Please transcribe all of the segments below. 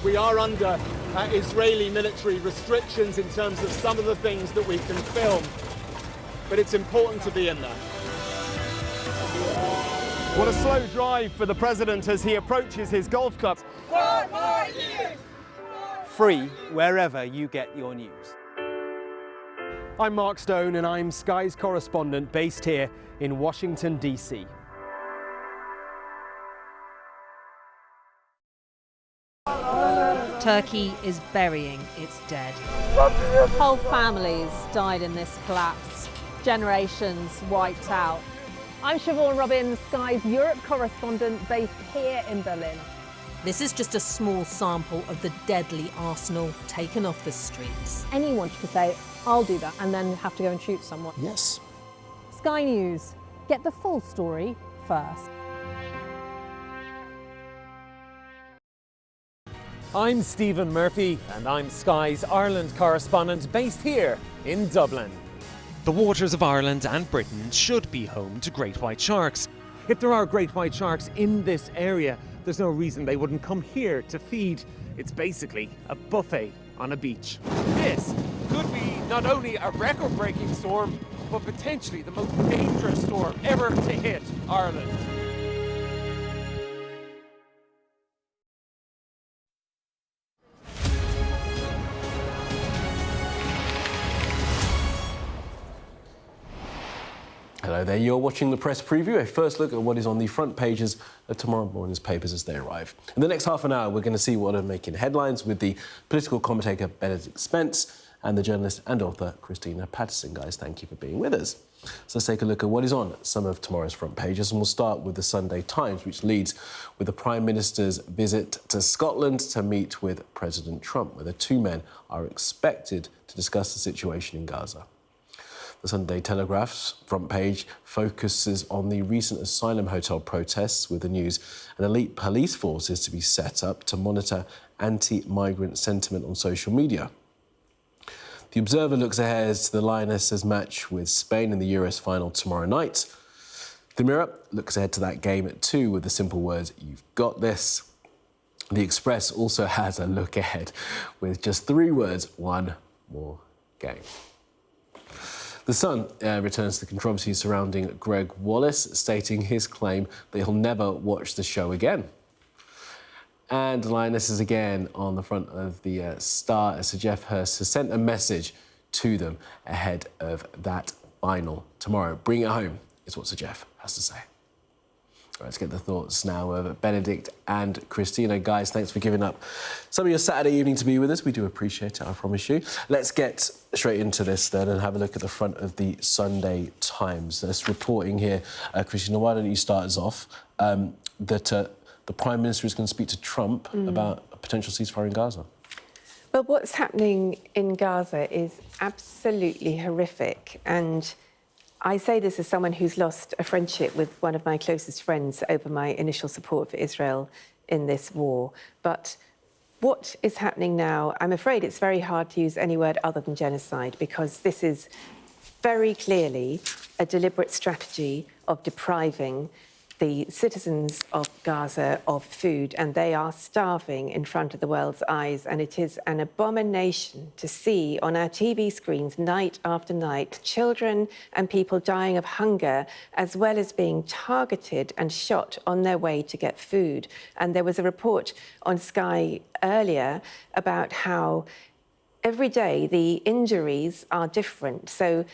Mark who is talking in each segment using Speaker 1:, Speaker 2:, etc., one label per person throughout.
Speaker 1: We are under Israeli military restrictions in terms of some of the things that we can film, but it's important to be in there. What a slow drive for the president as he approaches his golf club.
Speaker 2: 4 more years!
Speaker 3: Free wherever you get your news.
Speaker 1: I'm Mark Stone and I'm Sky's correspondent based here in Washington, D.C.
Speaker 4: Turkey is burying its dead.
Speaker 5: Whole families died in this collapse. Generations wiped out. I'm Siobhan Robbins, Sky's Europe correspondent based here in Berlin.
Speaker 4: This is just a small sample of the deadly arsenal taken off the streets.
Speaker 5: Anyone could say, I'll do that, and then have to go and shoot someone.
Speaker 6: Yes.
Speaker 5: Sky News, get the full story first.
Speaker 7: I'm Stephen Murphy and I'm Sky's Ireland correspondent based here in Dublin. The waters of Ireland and Britain should be home to great white sharks. If there are great white sharks in this area, there's no reason they wouldn't come here to feed. It's basically a buffet on a beach. This could be not only a record-breaking storm, but potentially the most dangerous storm ever to hit Ireland.
Speaker 6: Hello there, you're watching the press preview, a first look at what is on the front pages of tomorrow morning's papers as they arrive. In the next half an hour, we're going to see what are making headlines with the political commentator Benedict Spence and the journalist and author Christina Patterson. Guys, thank you for being with us. So let's take a look at what is on some of tomorrow's front pages, and we'll start with the Sunday Times, which leads with the Prime Minister's visit to Scotland to meet with President Trump, where the two men are expected to discuss the situation in Gaza. The Sunday Telegraph's front page focuses on the recent asylum hotel protests, with the news an elite police force is to be set up to monitor anti-migrant sentiment on social media. The Observer looks ahead to the Lionesses match with Spain in the Euros final tomorrow night. The Mirror looks ahead to that game at 2 with the simple words, "You've got this." The Express also has a look ahead with just 3 words, "One more game." The Sun returns to the controversy surrounding Greg Wallace, stating his claim that he'll never watch the show again. And Lionesses again on the front of the Star, as Sir Geoff Hurst has sent a message to them ahead of that final tomorrow. Bring it home, is what Sir Geoff has to say. All right, let's get the thoughts now of Benedict and Christina. Guys, thanks for giving up some of your Saturday evening to be with us. We do appreciate it, I promise you. Let's get straight into this then and have a look at the front of the Sunday Times. There's reporting here. Christina, why don't you start us off, that the Prime Minister is going to speak to Trump about a potential ceasefire in Gaza.
Speaker 8: Well, what's happening in Gaza is absolutely horrific, and I say this as someone who's lost a friendship with one of my closest friends over my initial support for Israel in this war. But what is happening now, I'm afraid it's very hard to use any word other than genocide, because this is very clearly a deliberate strategy of depriving the citizens of Gaza of food, and they are starving in front of the world's eyes. And it is an abomination to see on our TV screens night after night children and people dying of hunger, as well as being targeted and shot on their way to get food. And there was a report on Sky earlier about how every day the injuries are different. So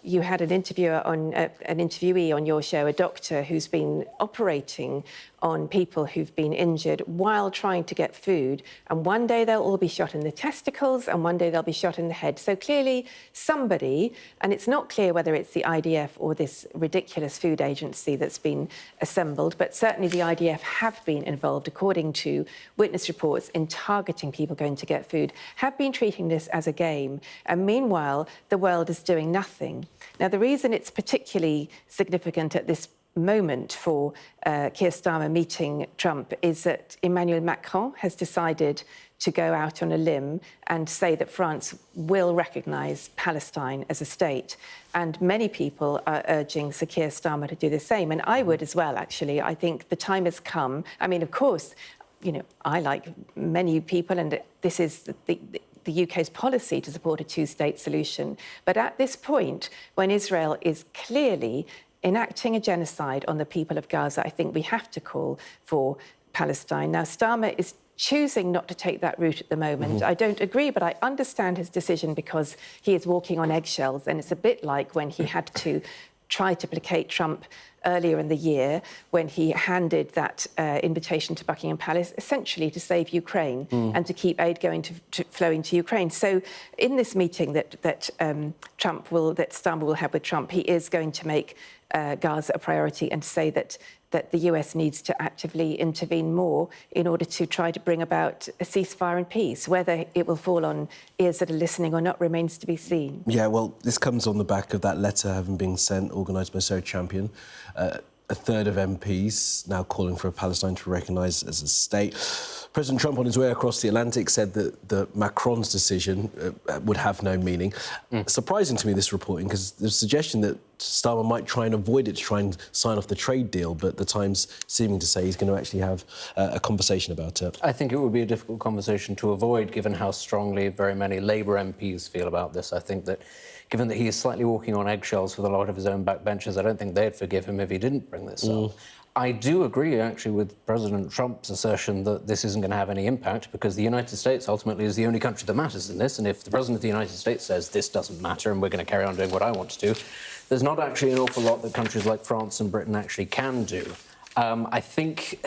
Speaker 8: you had an interviewee on your show, a doctor who's been operating on people who've been injured while trying to get food. And one day they'll all be shot in the testicles and one day they'll be shot in the head. So clearly somebody, and it's not clear whether it's the IDF or this ridiculous food agency that's been assembled, but certainly the IDF have been involved, according to witness reports, in targeting people going to get food, have been treating this as a game. And meanwhile, the world is doing nothing. Now, the reason it's particularly significant at this moment for Keir Starmer meeting Trump is that Emmanuel Macron has decided to go out on a limb and say that France will recognise Palestine as a state. And many people are urging Sir Keir Starmer to do the same. And I would as well, actually. I think the time has come. I mean, of course, I, like many people, and this is the UK's policy to support a two-state solution. But at this point, when Israel is clearly enacting a genocide on the people of Gaza, I think we have to call for Palestine. Now, Starmer is choosing not to take that route at the moment. I don't agree, but I understand his decision because he is walking on eggshells, and it's a bit like when he had to try to placate Trump earlier in the year when he handed that invitation to Buckingham Palace, essentially to save Ukraine and to keep aid flowing to Ukraine. So in this meeting that Starmer will have with Trump, he is going to make Gaza a priority and say that the US needs to actively intervene more in order to try to bring about a ceasefire and peace. Whether it will fall on ears that are listening or not remains to be seen.
Speaker 6: Yeah, well, this comes on the back of that letter having been sent, organised by Sarah Champion. A third of MPs now calling for Palestine to be recognised as a state. President Trump, on his way across the Atlantic, said that Macron's decision would have no meaning. Surprising to me, this reporting, because there's a suggestion that Starmer might try and avoid it to try and sign off the trade deal, but the Times seeming to say he's going to actually have a conversation about it.
Speaker 9: I think it would be a difficult conversation to avoid, given how strongly very many Labour MPs feel about this. I think that, given that he is slightly walking on eggshells with a lot of his own backbenchers, I don't think they'd forgive him if he didn't bring this up. I do agree, actually, with President Trump's assertion that this isn't going to have any impact because the United States ultimately is the only country that matters in this, and if the President of the United States says this doesn't matter and we're going to carry on doing what I want to do, there's not actually an awful lot that countries like France and Britain actually can do. I think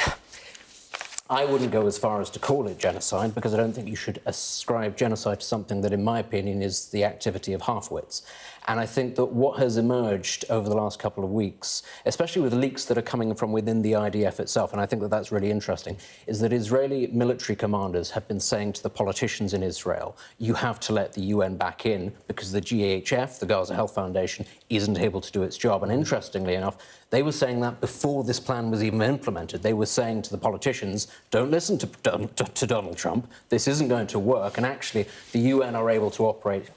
Speaker 9: I wouldn't go as far as to call it genocide because I don't think you should ascribe genocide to something that, in my opinion, is the activity of half-wits. And I think that what has emerged over the last couple of weeks, especially with leaks that are coming from within the IDF itself, and I think that that's really interesting, is that Israeli military commanders have been saying to the politicians in Israel, you have to let the UN back in because the GHF, the Gaza Health Foundation, isn't able to do its job. And interestingly enough, they were saying that before this plan was even implemented. They were saying to the politicians, don't listen to Donald Trump, this isn't going to work. And actually, the UN are able to operate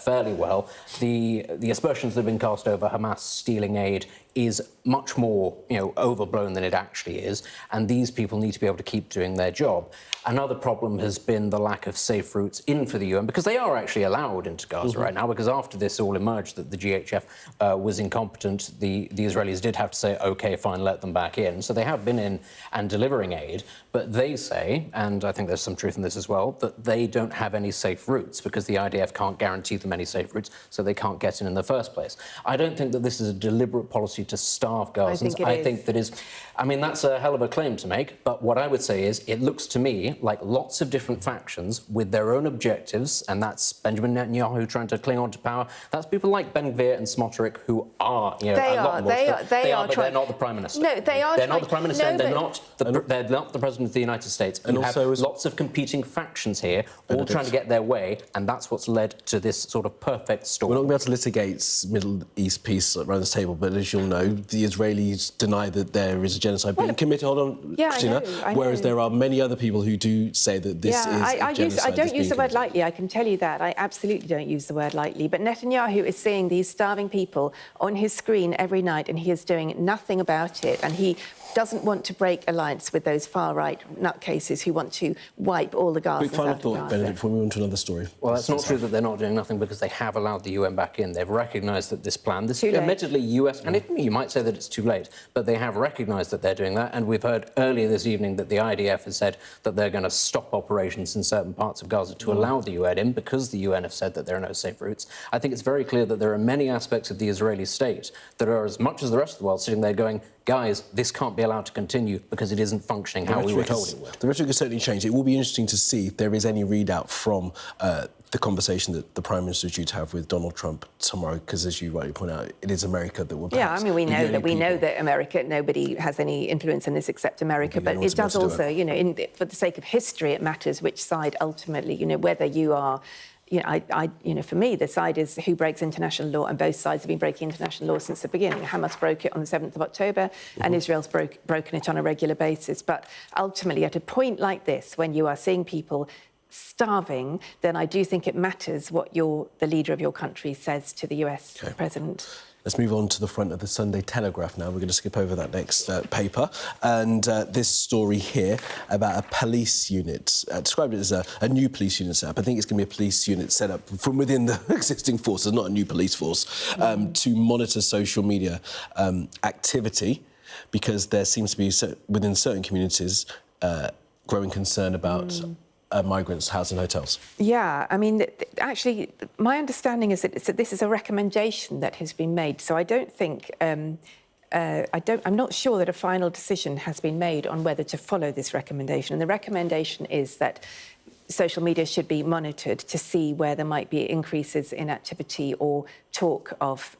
Speaker 9: fairly well. The aspersions that have been cast over Hamas stealing aid is much more, overblown than it actually is, and these people need to be able to keep doing their job. Another problem has been the lack of safe routes in for the UN, because they are actually allowed into Gaza right now, because after this all emerged that the GHF was incompetent, the Israelis did have to say, OK, fine, let them back in. So they have been in and delivering aid, but they say, and I think there's some truth in this as well, that they don't have any safe routes because the IDF can't guarantee them any safe routes, so they can't get in the first place. I don't think that this is a deliberate policy to starve Gazans. I think that is, I mean, that's a hell of a claim to make, but what I would say is it looks to me like lots of different factions with their own objectives, and that's Benjamin Netanyahu trying to cling on to power. That's people like Ben Gvir and Smotrich who are,
Speaker 8: they are, but
Speaker 9: they're not the Prime Minister.
Speaker 8: No, they are.
Speaker 9: They're not the Prime Minister, and they're not the President of the United States. And also, have lots of competing factions here, all trying to get their way, and that's what's led to this sort of perfect storm.
Speaker 6: We're not going to be able to litigate Middle East peace around this table, but as you'll know, the Israelis deny that there is a genocide being committed. Hold on, Christina.
Speaker 8: I know.
Speaker 6: Whereas there are many other people who do say that this is a genocide.
Speaker 8: I don't use the word lightly, I can tell you that. I absolutely don't use the word lightly. But Netanyahu is seeing these starving people on his screen every night, and he is doing nothing about it. And he doesn't want to break alliance with those far-right nutcases who want to wipe all the Gazans out of Gaza.
Speaker 6: Quick final thought, Benedict, before we move on to another story.
Speaker 9: Well, that's not true that they're not doing nothing, because they have allowed the UN back in. They've recognised that this plan, this admittedly US, and you might say that it's too late, but they have recognised that they're doing that. And we've heard earlier this evening that the IDF has said that they're going to stop operations in certain parts of Gaza to allow the UN in, because the UN have said that there are no safe routes. I think it's very clear that there are many aspects of the Israeli state that are, as much as the rest of the world, sitting there going, guys, this can't be allowed to continue because it isn't functioning how we were told it would.
Speaker 6: The rhetoric has certainly changed. It will be interesting to see if there is any readout from the conversation that the Prime Minister is due to have with Donald Trump tomorrow, because, as you rightly point out, it is America that will perhaps...
Speaker 8: Yeah, I mean, we know that America, nobody has any influence in this except America, but it does also, for the sake of history, it matters which side ultimately, whether you are... for me, the side is who breaks international law, and both sides have been breaking international law since the beginning. Hamas broke it on the 7th of October, and Israel's broken it on a regular basis. But ultimately, at a point like this, when you are seeing people starving, then I do think it matters what the leader of your country says to the US president.
Speaker 6: Let's move on to the front of the Sunday Telegraph now. We're going to skip over that next paper. And this story here about a police unit, described it as a new police unit set up. I think it's going to be a police unit set up from within the existing forces, not a new police force, to monitor social media activity, because there seems to be, within certain communities, growing concern about migrants housed in hotels.
Speaker 8: Yeah, I mean, actually, my understanding is that this is a recommendation that has been made. So I don't think, I'm not sure that a final decision has been made on whether to follow this recommendation. And the recommendation is that social media should be monitored to see where there might be increases in activity or talk of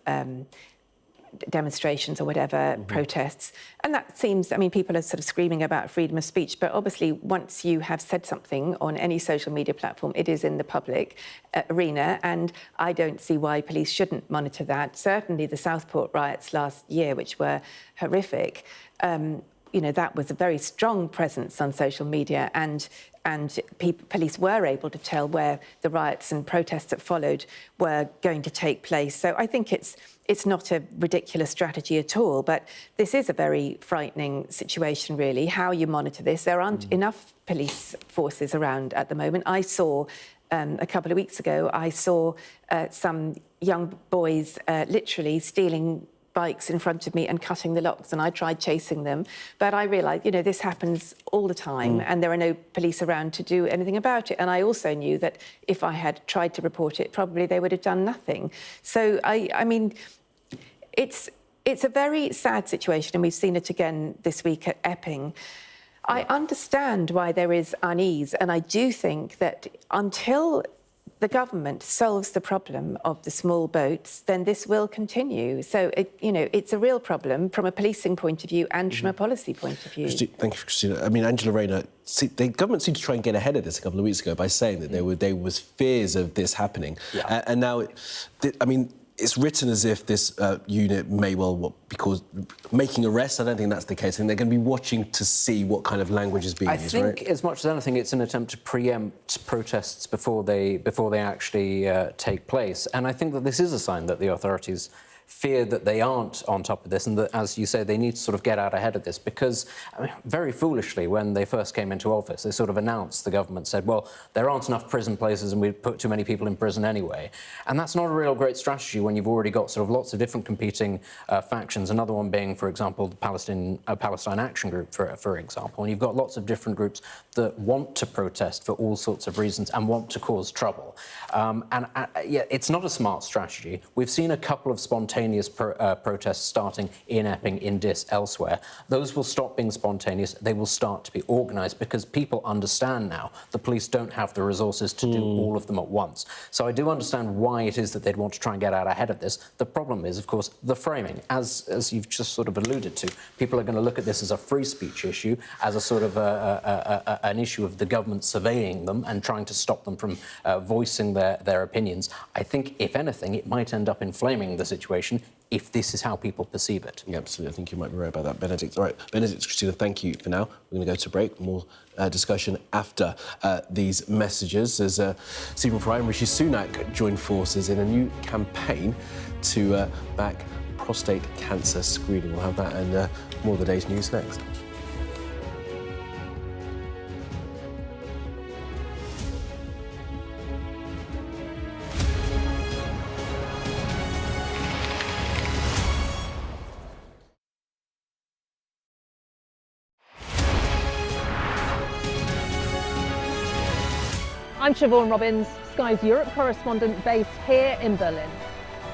Speaker 8: demonstrations or whatever, protests. And that seems, I mean, people are sort of screaming about freedom of speech, but obviously once you have said something on any social media platform, it is in the public arena, and I don't see why police shouldn't monitor that. Certainly the Southport riots last year, which were horrific, you know, that was a very strong presence on social media, and police were able to tell where the riots and protests that followed were going to take place. So I think it's not a ridiculous strategy at all, but this is a very frightening situation, really, how you monitor this. There aren't enough police forces around at the moment. I saw, a couple of weeks ago, I saw some young boys literally stealing bikes in front of me and cutting the locks, and I tried chasing them, but I realised, you know, this happens all the time and there are no police around to do anything about it. And I also knew that if I had tried to report it, probably they would have done nothing. So I mean, it's a very sad situation, and we've seen it again this week at Epping. I understand why there is unease, and I do think that until the government solves the problem of the small boats, then this will continue. So, you know, it's a real problem from a policing point of view and from a policy point of view.
Speaker 6: Thank you, Christina. I mean, Angela Rayner, the government seemed to try and get ahead of this a couple of weeks ago by saying that there was fears of this happening. Yeah. And now, I mean, it's written as if this unit may well because making arrests. I don't think that's the case. I think they're going to be watching to see what kind of language is being used.
Speaker 9: I think, as much as anything, it's an attempt to preempt protests before they actually take place. And I think that this is a sign that the authorities fear that they aren't on top of this, and that, as you say, they need to sort of get out ahead of this, because, I mean, very foolishly, when they first came into office, they sort of announced, the government said, well, there aren't enough prison places and we'd put too many people in prison anyway. And that's not a real great strategy when you've already got sort of lots of different competing factions, another one being, for example, the Palestine Action Group, for example, and you've got lots of different groups that want to protest for all sorts of reasons and want to cause trouble. Yeah, it's not a smart strategy. We've seen a couple of spontaneous protests starting in Epping, in Diss, elsewhere. Those will stop being spontaneous. They will start to be organised, because people understand now the police don't have the resources to do all of them at once. So I do understand why it is that they'd want to try and get out ahead of this. The problem is, of course, the framing. As you've just sort of alluded to, people are going to look at this as a free speech issue, as a sort of an issue of the government surveying them and trying to stop them from voicing their opinions. I think, if anything, it might end up inflaming the situation if this is how people perceive it.
Speaker 6: Yeah, absolutely. I think you might be right about that, Benedict. All right, Benedict, Christina, thank you for now. We're going to go to break. More discussion after these messages, as Stephen Fry and Rishi Sunak join forces in a new campaign to back prostate cancer screening. We'll have that and more of the day's news next.
Speaker 5: I'm Siobhan Robbins, Sky's Europe correspondent based here in Berlin.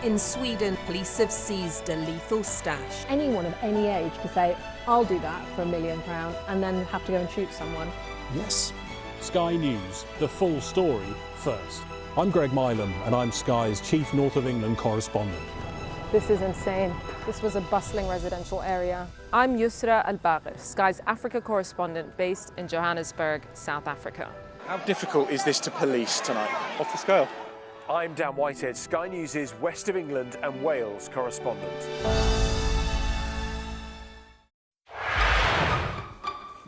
Speaker 4: In Sweden, police have seized a lethal stash.
Speaker 5: Anyone of any age could say, I'll do that for £1 million, and then have to go and shoot someone.
Speaker 10: Yes. Sky News, the full story first. I'm Greg Milam, and I'm Sky's Chief North of England correspondent.
Speaker 11: This is insane. This was a bustling residential area. I'm Yusra Al-Bagher, Sky's Africa correspondent based in Johannesburg, South Africa.
Speaker 12: How difficult is this to police tonight? Off the scale.
Speaker 13: I'm Dan Whitehead, Sky News' West of England and Wales correspondent.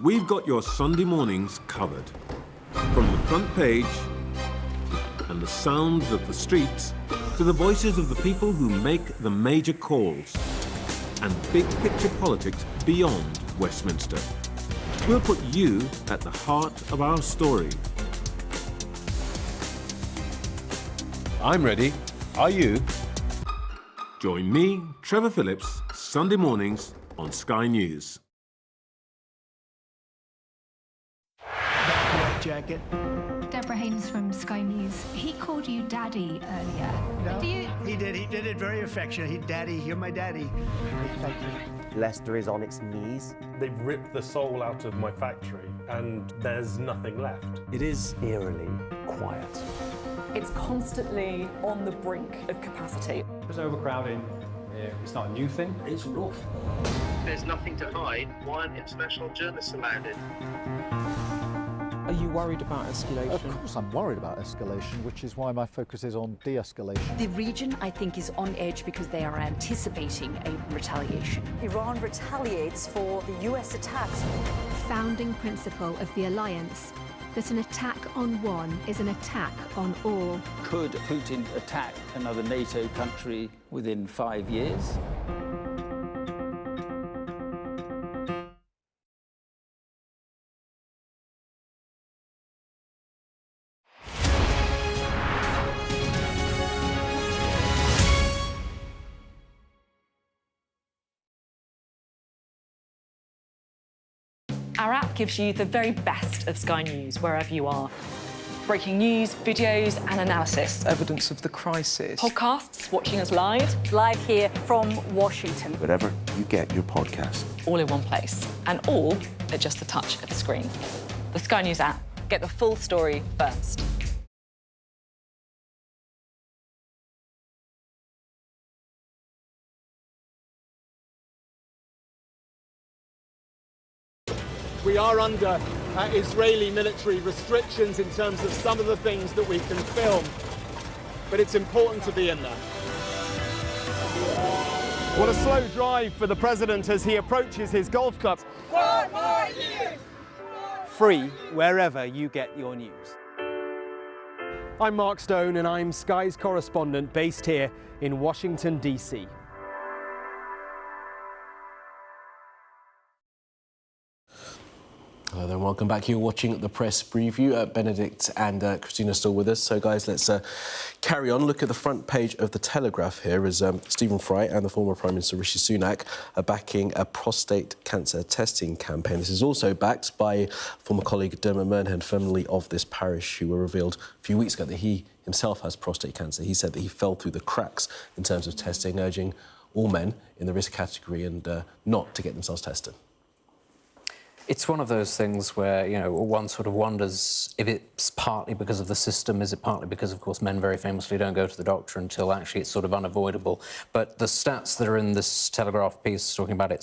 Speaker 14: We've got your Sunday mornings covered. From the front page and the sounds of the streets to the voices of the people who make the major calls and big picture politics beyond Westminster. We'll put you at the heart of our story.
Speaker 6: I'm ready. Are you?
Speaker 14: Join me, Trevor Phillips, Sunday mornings on Sky News.
Speaker 15: Jacket.
Speaker 16: Deborah Haynes from Sky News. He called you Daddy earlier.
Speaker 15: No,
Speaker 16: Do you...
Speaker 15: he did it very affectionately. Daddy, you're my daddy. Thank you.
Speaker 17: Leicester is on its knees.
Speaker 18: They've ripped the soul out of my factory and there's nothing left.
Speaker 17: It is eerily quiet.
Speaker 19: It's constantly on the brink of capacity.
Speaker 20: There's overcrowding. It's not a new thing.
Speaker 17: It's rough.
Speaker 21: There's nothing to hide. Why aren't international journalists allowed in?
Speaker 22: Are you worried about escalation?
Speaker 23: Of course I'm worried about escalation, which is why my focus is on de-escalation.
Speaker 24: The region, I think, is on edge because they are anticipating a retaliation.
Speaker 19: Iran retaliates for the US attacks.
Speaker 25: Founding principle of the alliance, that an attack on one is an attack on all.
Speaker 26: Could Putin attack another NATO country within 5 years?
Speaker 27: Our app gives you the very best of Sky News wherever you are. Breaking news, videos and analysis.
Speaker 22: Evidence of the crisis.
Speaker 27: Podcasts, watching us live.
Speaker 19: Live here from Washington.
Speaker 28: Wherever you get your podcast.
Speaker 27: All in one place. And all at just the touch of a screen. The Sky News app. Get the full story first.
Speaker 1: We are under Israeli military restrictions in terms of some of the things that we can film, but it's important to be in there. What a slow drive for the president as he approaches his golf club.
Speaker 2: 4 more years!
Speaker 3: Free wherever you get your news. I'm Mark Stone and I'm Sky's correspondent based here in Washington, D.C.
Speaker 6: Hello there, welcome back. You're watching the press preview. Benedict and Christina are still with us. So, guys, let's carry on. Look at the front page of the Telegraph here as Stephen Fry and the former Prime Minister Rishi Sunak are backing a prostate cancer testing campaign. This is also backed by former colleague Dermot Murnhead, formerly of this parish, who revealed a few weeks ago that he himself has prostate cancer. He said that he fell through the cracks in terms of testing, urging all men in the risk category and not to get themselves tested.
Speaker 9: It's one of those things where, you know, one sort of wonders if it's partly because of the system, is it partly because, of course, men very famously don't go to the doctor until actually it's sort of unavoidable. But the stats that are in this Telegraph piece talking about it,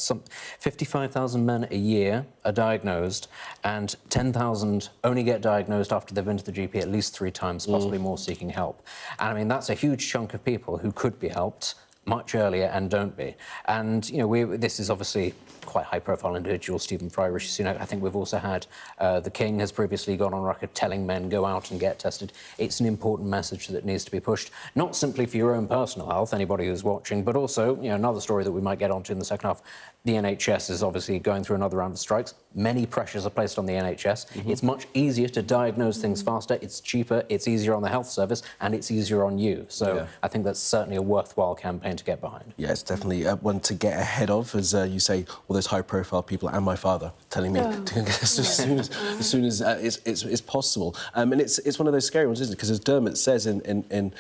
Speaker 9: 55,000 men a year are diagnosed and 10,000 only get diagnosed after they've been to the GP at least 3 times, possibly more, seeking help. And, I mean, that's a huge chunk of people who could be helped much earlier and don't be. And, you know, this is obviously quite high-profile individual, Stephen Fry, Rishi Sunak. I think we've also had the King has previously gone on record telling men go out and get tested. It's an important message that needs to be pushed, not simply for your own personal health, anybody who's watching, but also, you know, another story that we might get onto in the second half. The NHS is obviously going through another round of strikes. Many pressures are placed on the NHS. It's much easier to diagnose things faster, it's cheaper, it's easier on the health service, and it's easier on you. So I think that's certainly a worthwhile campaign to get behind.
Speaker 6: Yeah, it's definitely one to get ahead of, as you say, all those high-profile people and my father telling me to get this as soon as it's possible. And it's one of those scary ones, isn't it? Because as Dermot says in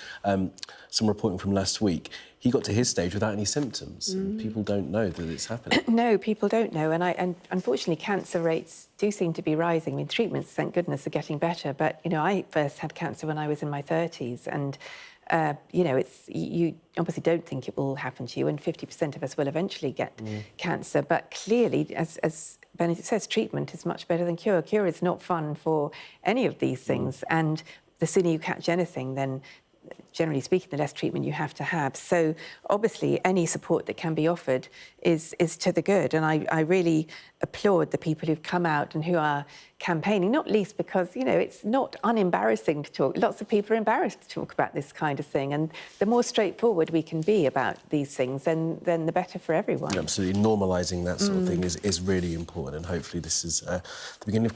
Speaker 6: some reporting from last week, he got to his stage without any symptoms. And people don't know that it's happening.
Speaker 8: No, people don't know. And unfortunately, cancer rates do seem to be rising. I mean, treatments, thank goodness, are getting better. But, you know, I first had cancer when I was in my 30s. And, you know, you obviously don't think it will happen to you. And 50% of us will eventually get cancer. But clearly, as Benedict says, treatment is much better than cure. Cure is not fun for any of these things. And the sooner you catch anything, then generally speaking, the less treatment you have to have. So obviously, any support that can be offered is to the good. And I really applaud the people who've come out and who are campaigning, not least because, you know, it's not unembarrassing to talk. Lots of people are embarrassed to talk about this kind of thing, and the more straightforward we can be about these things, then the better for everyone.
Speaker 6: Absolutely, normalising that sort of thing is really important, and hopefully this is the beginning of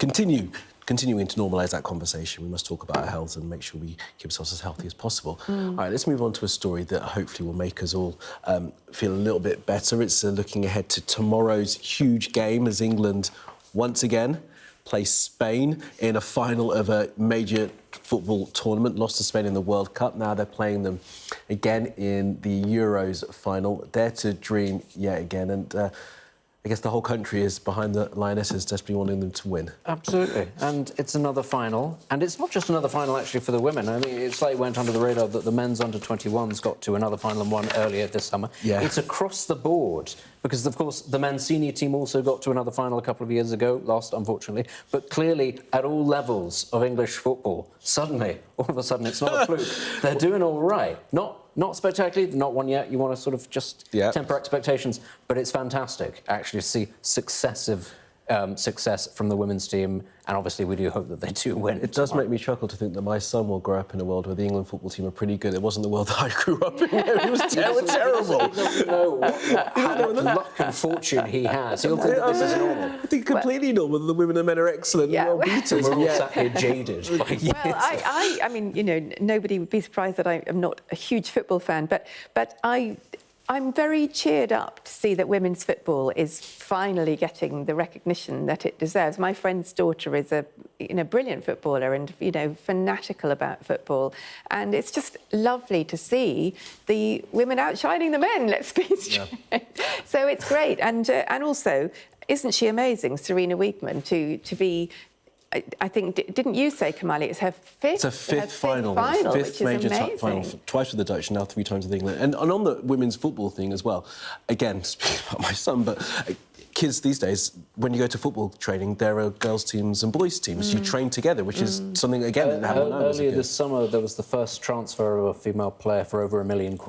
Speaker 6: continuing to normalise that conversation. We must talk about our health and make sure we keep ourselves as healthy as possible. All right, let's move on to a story that hopefully will make us all feel a little bit better. It's looking ahead to tomorrow's huge game as England once again play Spain in a final of a major football tournament. Lost to Spain in the World Cup. Now they're playing them again in the Euros final. Dare to dream yet again, and I guess the whole country is behind the Lionesses, desperately wanting them to win.
Speaker 9: Absolutely. And it's another final. And it's not just another final, actually, for the women. I mean, it slightly went under the radar that the men's under-21s got to another final and won earlier this summer.
Speaker 6: Yeah.
Speaker 9: It's across the board. Because, of course, the men's senior team also got to another final a couple of years ago, lost, unfortunately. But clearly, at all levels of English football, suddenly, all of a sudden, it's not a fluke. They're doing all right. Not spectacularly, not won yet. You want to sort of just temper expectations. But it's fantastic, actually, to see successive success from the women's team, and obviously we do hope that they do win.
Speaker 6: It does make me chuckle to think that my son will grow up in a world where the England football team are pretty good. It wasn't the world that I grew up in. It was terrible.
Speaker 9: He doesn't know how much luck and fortune he has. He'll think that this is normal.
Speaker 6: I think completely normal that the women and men are excellent and well beaters.
Speaker 9: We're all sat here jaded by years.
Speaker 8: Well, I mean, you know, nobody would be surprised that I am not a huge football fan, but I'm very cheered up to see that women's football is finally getting the recognition that it deserves. My friend's daughter is a brilliant footballer and, you know, fanatical about football. And it's just lovely to see the women outshining the men, let's be straight. Yeah. So it's great. And also, isn't she amazing, Serena Wiegman, to be... I think, didn't you say, Kamali, it's her fifth?
Speaker 6: It's a fifth final, fifth major final, twice with the Dutch, now 3 times with England. And on the women's football thing as well, again, speaking about my son, but kids these days, when you go to football training, there are girls' teams and boys' teams. You train together, which is something, again, that happened when I was a
Speaker 9: Earlier
Speaker 6: kid.
Speaker 9: this summer, there was the first transfer of a female player for over £1 million,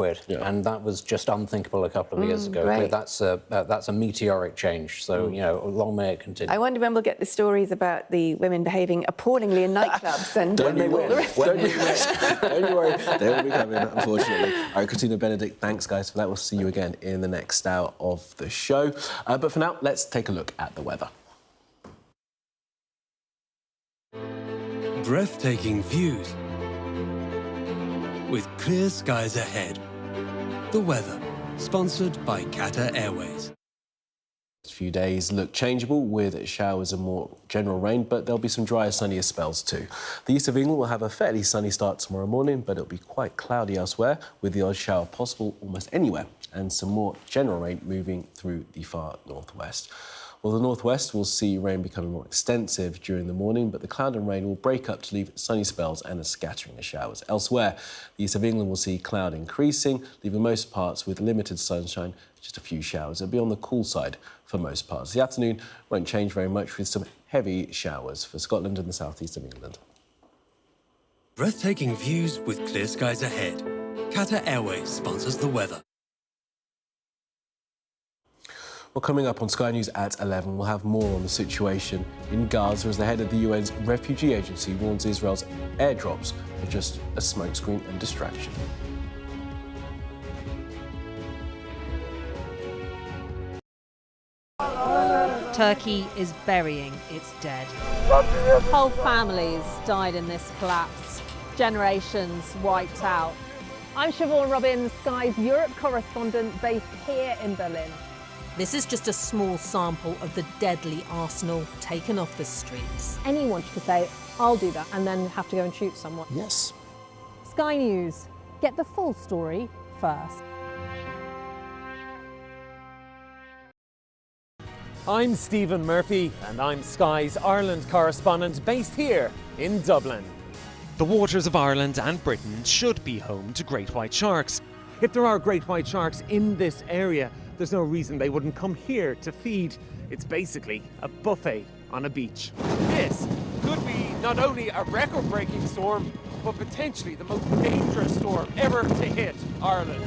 Speaker 9: and that was just unthinkable a couple of years ago.
Speaker 8: Right.
Speaker 9: That's a meteoric change, so, you know, long may it continue.
Speaker 8: I wonder when we'll get the stories about the women behaving appallingly in nightclubs and all the rest of it.
Speaker 6: Don't you worry, they will be coming, unfortunately. All right, Christina, Benedict, thanks, guys, for that. We'll see you again in the next hour of the show. But for now, let's take a look at the weather.
Speaker 4: Breathtaking views with clear skies ahead. The weather, sponsored by Qatar Airways.
Speaker 6: Few days look changeable with showers and more general rain, but there'll be some drier, sunnier spells too. The east of England will have a fairly sunny start tomorrow morning, but it'll be quite cloudy elsewhere, with the odd shower possible almost anywhere, and some more general rain moving through the far northwest. Well, the northwest will see rain becoming more extensive during the morning, but the cloud and rain will break up to leave sunny spells and a scattering of showers. Elsewhere, the east of England will see cloud increasing, leaving most parts with limited sunshine, just a few showers. It'll be on the cool side for most parts. The afternoon won't change very much, with some heavy showers for Scotland and the southeast of England.
Speaker 4: Breathtaking views with clear skies ahead. Qatar Airways sponsors the weather.
Speaker 6: Well, coming up on Sky News at 11, we'll have more on the situation in Gaza as the head of the UN's refugee agency warns Israel's airdrops are just a smokescreen and distraction.
Speaker 5: Turkey is burying its dead. Whole families died in this collapse. Generations wiped out. I'm Siobhan Robbins, Sky's Europe correspondent based here in Berlin. This is just a small sample of the deadly arsenal taken off the streets.
Speaker 7: Anyone could say, I'll do that, and then have to go and shoot someone.
Speaker 6: Yes.
Speaker 7: Sky News, get the full story first.
Speaker 3: I'm Stephen Murphy, and I'm Sky's Ireland correspondent based here in Dublin.
Speaker 10: The waters of Ireland and Britain should be home to great white sharks.
Speaker 3: If there are great white sharks in this area, there's no reason they wouldn't come here to feed. It's basically a buffet on a beach. This could be not only a record-breaking storm, but potentially the most dangerous storm ever to hit Ireland.